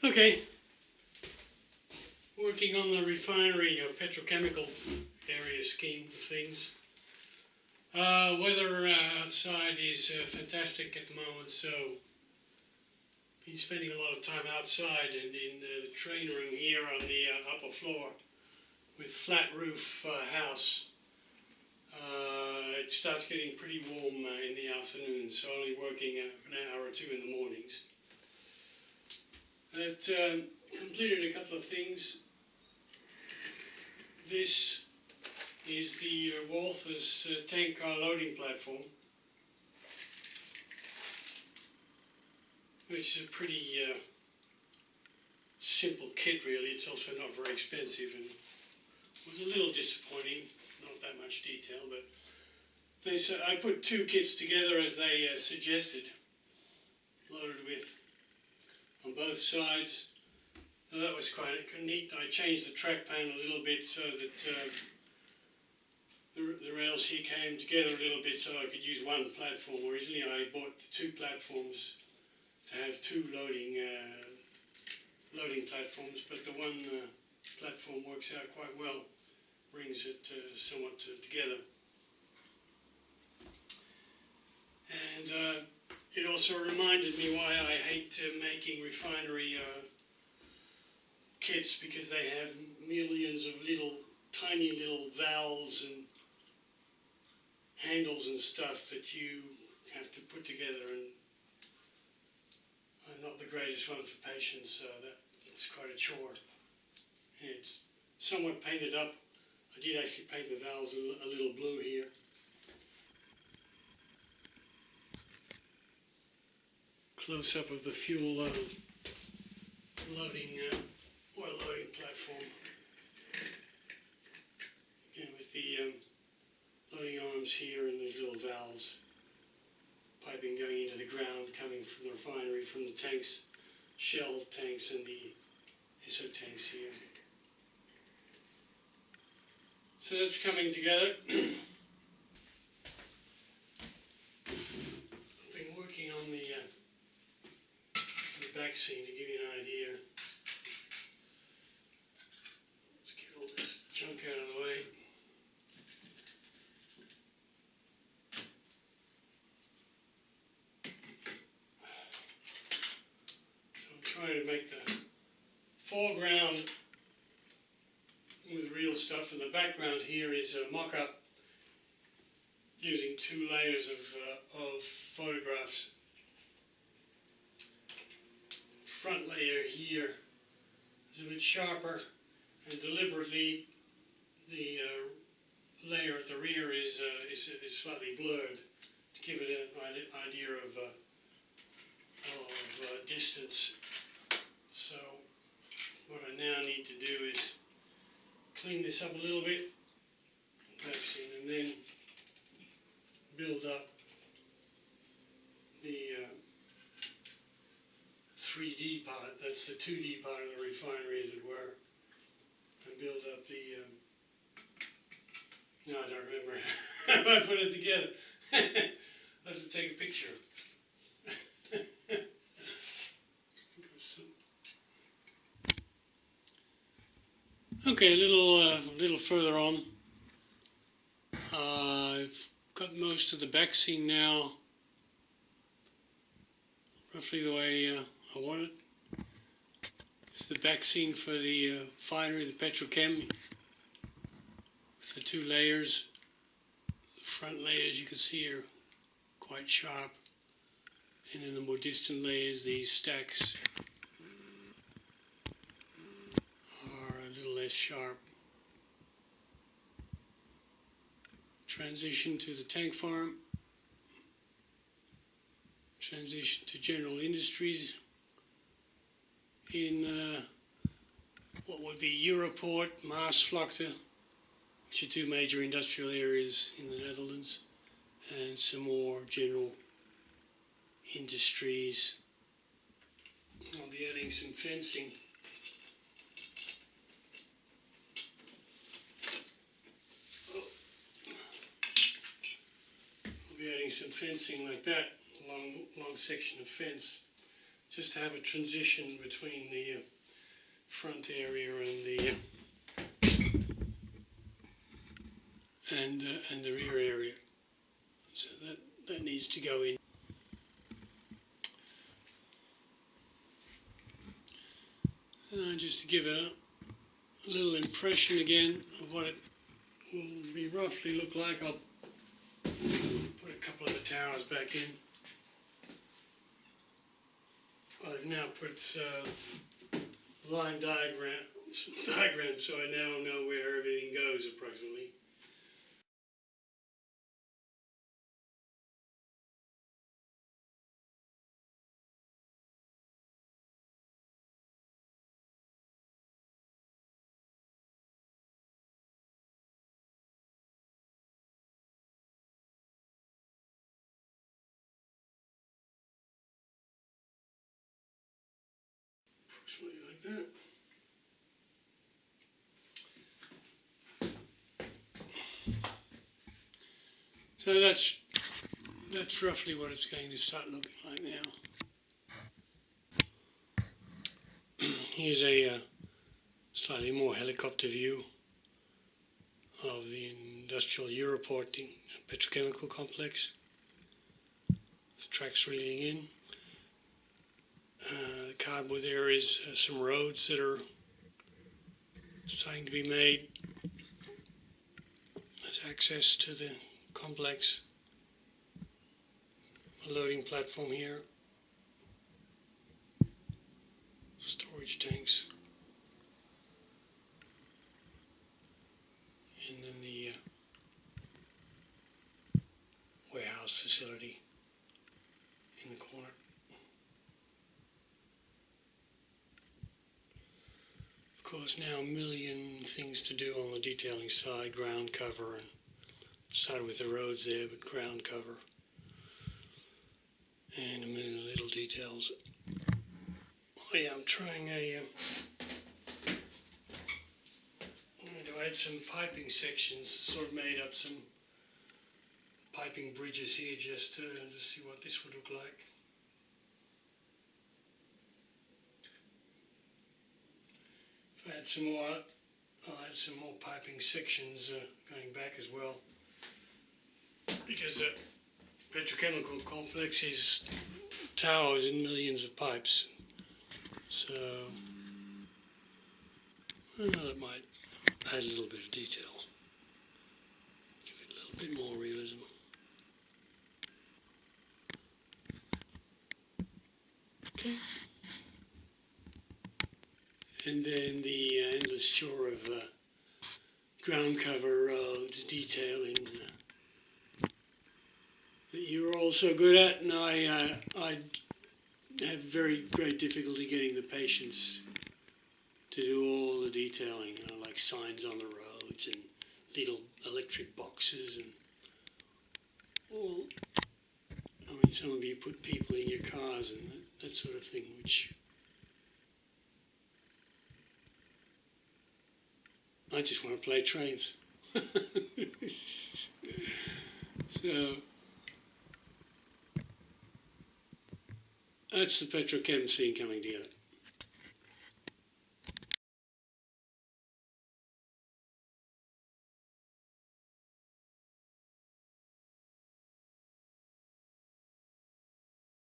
Okay, working on the refinery or petrochemical area scheme of things. Weather outside is fantastic at the moment, so been spending a lot of time outside and in the train room here on the upper floor with flat roof house. It starts getting pretty warm in the afternoon, so only working an hour or two in the mornings. It completed a couple of things. This is the Walthus tank car loading platform, which is a pretty simple kit really. It's also not very expensive and was a little disappointing, not that much detail, but I put two kits together as they suggested, loaded with on both sides. So that was quite neat. I changed the track pan a little bit so that the rails here came together a little bit so I could use one platform. Originally I bought the two platforms to have two loading platforms, but the one platform works out quite well, brings it somewhat together. And it also reminded me why I hate making refinery kits, because they have millions of tiny little valves and handles and stuff that you have to put together, and I'm not the greatest one for patience, so that was quite a chore. And it's somewhat painted up. I did actually paint the valves a little blue here. Close up of the fuel loading oil loading platform. Again with the loading arms here and the little valves, piping going into the ground, coming from the refinery, from the tanks, shell tanks and the SO tanks here. So that's coming together. I've been working on the back scene to give you an idea. Let's get all this junk out of the way. So I'm trying to make the foreground with real stuff, and the background here is a mock-up using two layers of photographs. Front layer here is a bit sharper, and deliberately the layer at the rear is slightly blurred to give it an idea of distance. So what I now need to do is clean this up a little bit, and then build up the 3D part, that's the 2D part of the refinery, as it were, and build up the, no, I don't remember how I put it together. I have to take a picture. Okay, a little further on, I've got most of the back scene now, roughly the way I want it. It's the back scene for the refinery, the Petrochem, with the two layers. The front layers you can see are quite sharp, and in the more distant layers these stacks are a little less sharp. Transition to the tank farm. Transition to general industries in what would be Europort, Maasvlakte, which are two major industrial areas in the Netherlands, and some more general industries. I'll be adding some fencing. I'll be adding some fencing like that, long section of fence just to have a transition between the front area and the and the rear area. So that needs to go in. Just to give a little impression again of what it will be roughly look like, I'll put a couple of the towers back in. I've now put line diagrams, so I now know where everything goes approximately. Approximately like that. So that's roughly what it's going to start looking like now. Here's a slightly more helicopter view of the industrial Europort petrochemical complex. The tracks reeling in. The cardboard there is some roads that are starting to be made as access to the complex. A loading platform here. Storage tanks. And then the warehouse facility in the corner. Of course, now a million things to do on the detailing side, ground cover, and started with the roads there, but ground cover, and a million little details. Oh yeah, I'm trying I'm going to add some piping sections, sort of made up some piping bridges here just to see what this would look like. If I add some more, I'll add some more piping sections going back as well, because the petrochemical complex is towers and millions of pipes. So, that might add a little bit of detail, give it a little bit more realism. Okay. And then the endless chore of ground cover roads, detailing that you're all so good at, and I have very great difficulty getting the patience to do all the detailing, like signs on the roads and little electric boxes and all. I mean, some of you put people in your cars and that sort of thing, which I just want to play trains. So that's the petrochem scene coming together.